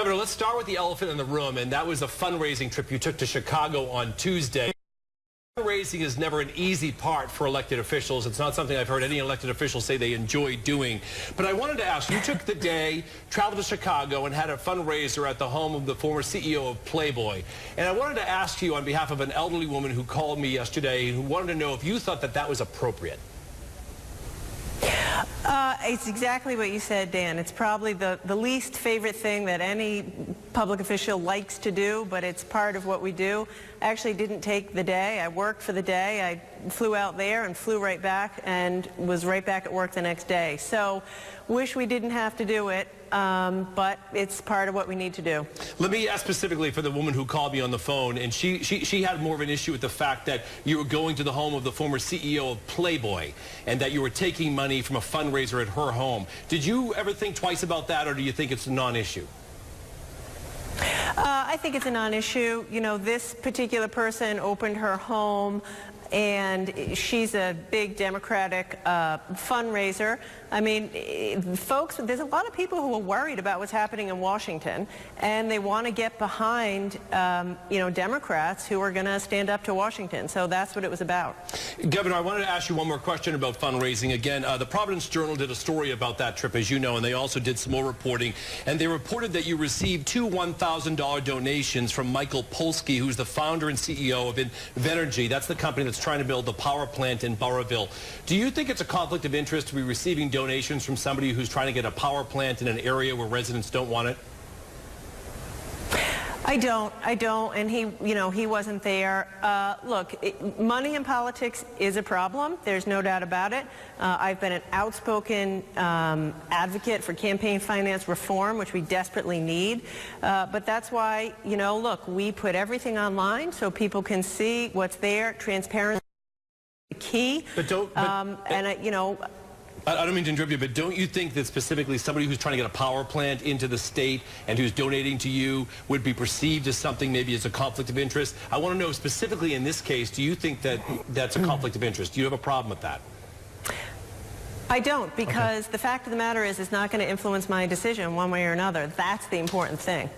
Governor, let's start with the elephant in the room, and that was a fundraising trip you took to Chicago on Tuesday. Fundraising is never an easy part for elected officials. It's not something I've heard any elected officials say they enjoy doing. But I wanted to ask, you took the day, traveled to Chicago, and had a fundraiser at the home of the former CEO of Playboy. And I wanted to ask you on behalf of an elderly woman who called me yesterday who wanted to know if you thought that that was appropriate. It's exactly what you said, Dan. It's probably the least favorite thing that any public official likes to do, but it's part of what we do. I actually didn't take the day. I worked for the day. I flew out there and flew right back and was right back at work the next day. So wish we didn't have to do it, but it's part of what we need to do. Let me ask specifically for the woman who called me on the phone, and she had more of an issue with the fact that you were going to the home of the former CEO of Playboy and that you were taking money from a fundraiser at her home. Did you ever think twice about that, or do you think it's a non-issue? I think it's a non-issue. You know, this particular person opened her home, and she's a big Democratic fundraiser. I mean, folks, there's a lot of people who are worried about what's happening in Washington, and they want to get behind, you know, Democrats who are going to stand up to Washington. So that's what it was about. Governor, I wanted to ask you one more question about fundraising. Again, the Providence Journal did a story about that trip, as you know, and they also did some more reporting. And they reported that you received two $1,000 donations from Michael Polsky, who's the founder and CEO of Invenergy. That's the company that's trying to build the power plant in Burrillville. Do you think it's a conflict of interest to be receiving donations from somebody who's trying to get a power plant in an area where residents don't want it? I don't, and he, you know, he wasn't there. Look, money in politics is a problem. There's no doubt about it. I've been an outspoken advocate for campaign finance reform, which we desperately need. But that's why, you know, look, we put everything online so people can see what's there. Transparency is the key. But don't, you know, I don't mean to interrupt you, but don't you think that specifically somebody who's trying to get a power plant into the state and who's donating to you would be perceived as something maybe as a conflict of interest? I want to know specifically in this case, do you think that that's a conflict of interest? Do you have a problem with that? I don't, because the fact of the matter is it's not going to influence my decision one way or another. That's the important thing.